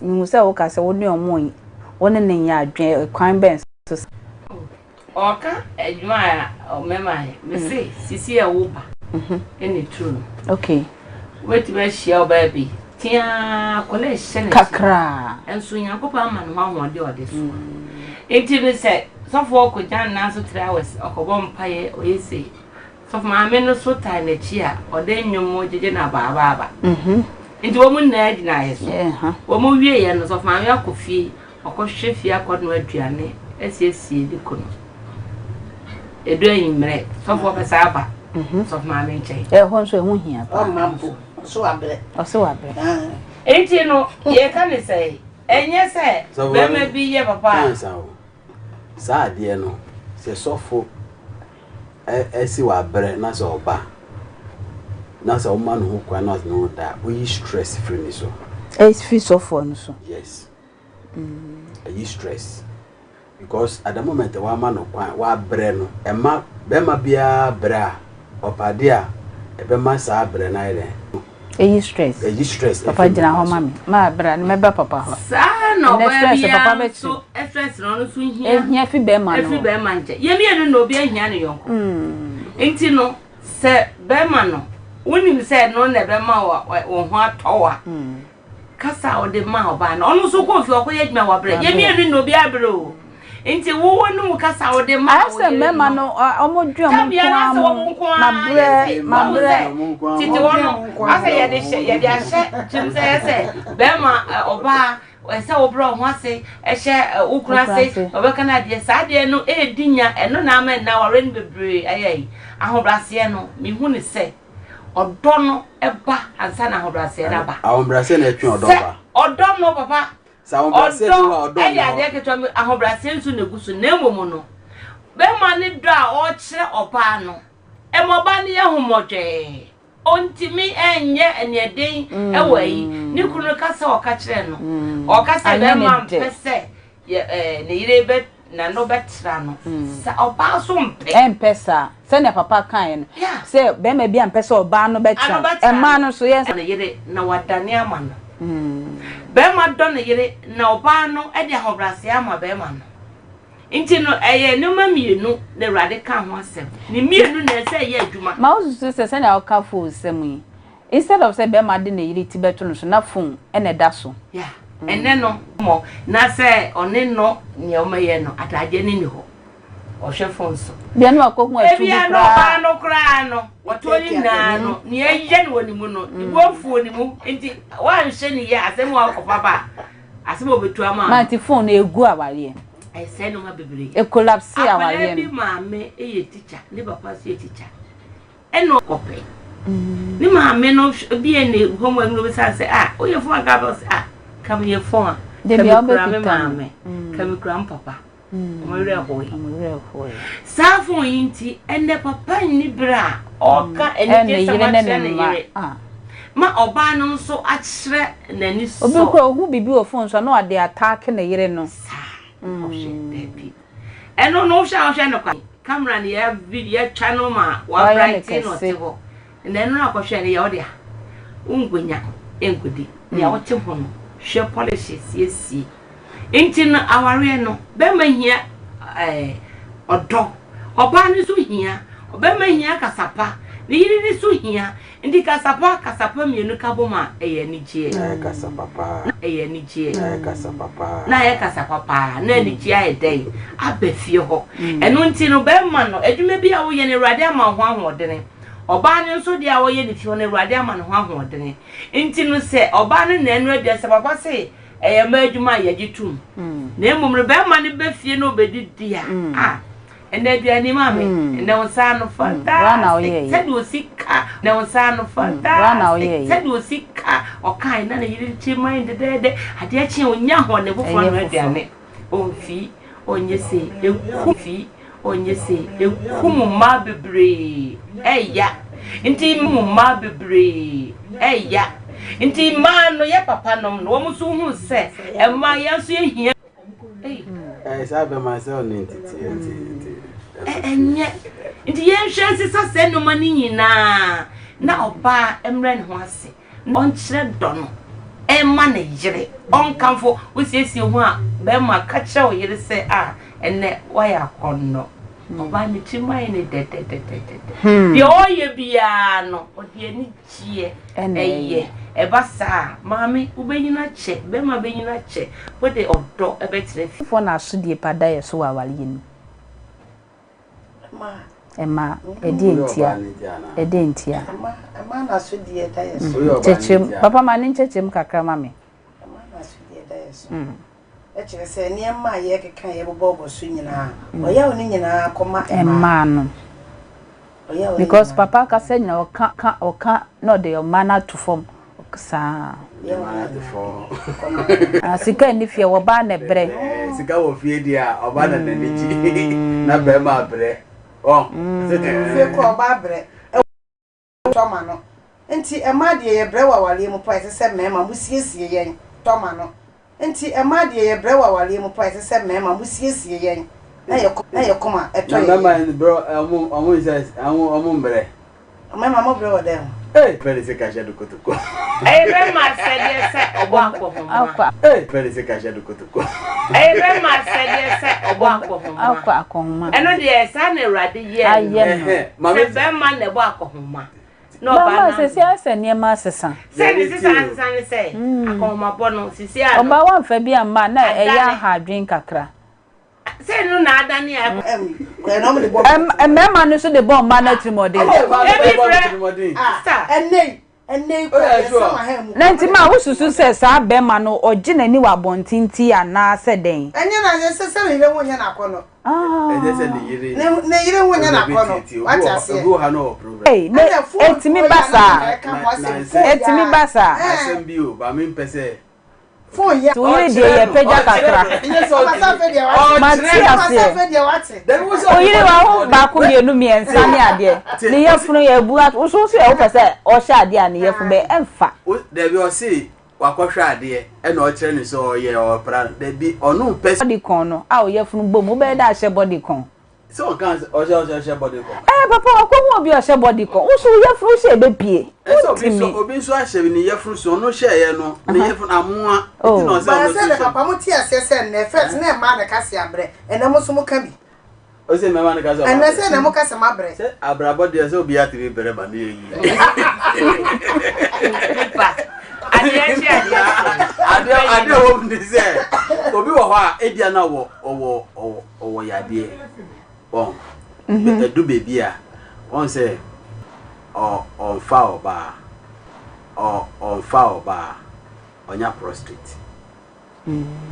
mu say wo ka say wo ne omo won ne nya adwen kwan ben so oka adwuma o mema me say sisi e wo ba any true okay wait me share baby tia kole shene kakra enso nyakopa ama no ho de so enti me say so for ko jan na so 3 hours okobo mpaye oyese so ma me no so time na chi a ode nwom jeje na baba enti wo mun na adi na yeso wo mu wie ye no so ma me akofie okohwe fie akodo aduane esiesie dikono edo yimre so for pesa aba so ma me nche ho nso ehu hia pa mampo so abre enti no ye ka ne say enye say be ma bi ye papa sa de no se sofo esi wa bre na so oba na so ma no kwa na no da we stress free ni so free sofo no so yes you stress because at the moment wa ma no kwa wa bre no e ma be ma bia bra opade a e be ma sa bre na ire stress papa jina ho mami ma bra ni meba papa ho sa no be papa be so stress no so hia ehia fi be ma no fi be ma nje ye mi no obi ehia ne yonko enti no se be ma no wonim se no na be ma wo ho atowa kasa o de ma oba na onu so ko fi okoye djuma wa bre ye mi no obi abre o enti wo nu kasa o de ma ase mema no omo djua mo kwa ma bre titi wono ase ye de ahye tim se be ma oba ese obro ho ase ehye ukura ase obeka na de sa de no edinya eno na ama na ware no bebre ayai ahobrase no mi hu ne se odo no eba ansa na ahobrase na ba ahobrase na etwe odo ba odo no papa sa ahobrase no odo no ya de keto ahobrase nsu na gusu na emomo no be ma ne do a o kire oba no e mo ba ne ye homodwe ontimi enye eneden ewayi ni kunu kasa o ka kire no o kasa be ma mpese ne yire be na no betra no sa oba so mpe empesa se ne papa kan no se be ma bia mpesa oba no betra e ma no so yes na yire na wadane ama no be ma do na yire na oba no e de ahobrase ama be ma no inti no eye no ma mienu na rade kan ho asem ni mienu na se ye adwuma ma osusu se na o ka fo semu instead of say be ma de na yire ti beto no so na phone e na da so ene no mo na se one no ne o maye no ataje ni ho o hwe phone so bia no akohu atu bia no ba no kra no otoni na no ne ye no ni mu no ibo fu ni mu enti wa hwe ni ye asem wa ko papa asem obetu ama ma ti phone egu awale I say no ma bebre e collapse awale bi ma me e teacher ni papa so e teacher eno kope ni ma me no bi ene homework no be say o ye phone ga boss come here phone de bi obetu mame come grandpapa mo re hoy sa phone yinti ene papa ni bra o ka ene je sama ma oba no so a kire nani so obi ko hu bibi o phone so na o de attack na yire no baby eno no sha no kwa camera ni ya video channel ma wa bright no tebo eno na ko hwe ni ya odia ungwenya engudi ni ya wote ho no hwe polishes yesi intin aware no be ma hia odo oba ni so hia oba ma hia kasapa ni yiri ni so hia ndi kasapa mienu kaboma eye ni jie kasapa eye ni jie kasapa na ye kasapa na ni jie ayedai abafie ho eno nti no be ma no adwuma bi a wo ye ne rade ama ho ahodene oba ne nso dia wo ye ne fie ne rade ama ne ho ahodene nti no se oba ne na enu ade se papa se eye ma adwuma ye gitum na emumre be ma ne be fie no obedidi a ene bia ni mame ene onsa no fantastic said osika na onsa no fantastic said osika okai na yiri chi mind de ade achi onya ho ne bofo no aduane onfi onyese ekufi onyese ekumuma bebre eya nti mumma bebre eya nti ma no ye papa nom no wo so hu se e ma ya so ehia sabe myself nti enye nti ye hwe sisa se no mani nyina na oba emre ne ho ase on kire do no Emma ne yere on kamfo wo siesie ho a be ma ka kye o yere se ene waya konno oba ne chimai ne de de o ye bia no o de ni chie eye e ba sa mami ubenyina che be ma benyina che wo de odo e be tire fo na so die pada ye so wa wale yin Emma edentia Emma na so die da ye so chechim papa ma ni chechim kakra mami Emma na so die da ye so e chere se ni emma ye keka ye bobo so nyina oya oni nyina koma Emma no because papa ka say na oka no de your manner to form sa sika ni fie wo ba na bre sika wo fie dia oba na nanichi na be ma bre fie ko ba bre toma no enti ema de ye bre wa wale mu pa se mema mu siesie yen toma no enti ema de ye bre wa wale mu pa se mema mu siesie yen na ye koma eto ye mema bro amu is amu bre mema mo bre wa dem pere se kaje do kotoko be ma se de se obo akohoma pere se kaje do kotoko be ma se de se obo akohoma akohoma eno de sa na Awurade ye mama be ma na bo akohoma no ba se se niema sesa se se akohoma bo no sisi a oba wan fa bi amma na eya ha dwen kakra se no na adani a mema no so de bomb ma na trimode enne ko sama ha mu na ntima wo susu se sa be ma no oje nani wa bontinti ana se den enye na se se yire wonya na kono enye se ni yire ne yire wonya na kono wacha se go ha no problem etimi basa SMB o ba mi pese phone ya to yire de ye peja kakra oyire wa ho ba ko mienu miensa ne ade ne yefunu ye bu at so so e wo pese o sha ade a ne yefu be emfa de bi o si wakɔhwɛ ade e na o kire ni so ye o pra de bi onu pese body con no a o yefunu gbom wo be da hye body con so kan o hye body con papa akwo obi o hye body con wo so yefunu hye be pie obi so ahye ni yefunu so no hye ye no ne yefunu amoa ti no se papa mo ti asese ne first na ma na kase abre ena mo so mo ka bi o se me ma na kase ena se na mo kase ma bre se abrabo de se obi atire bere ba ne yi ade wo ndi se obi wo ho a edia na wo yade bon edu bebi a won se on fa oba onya prostate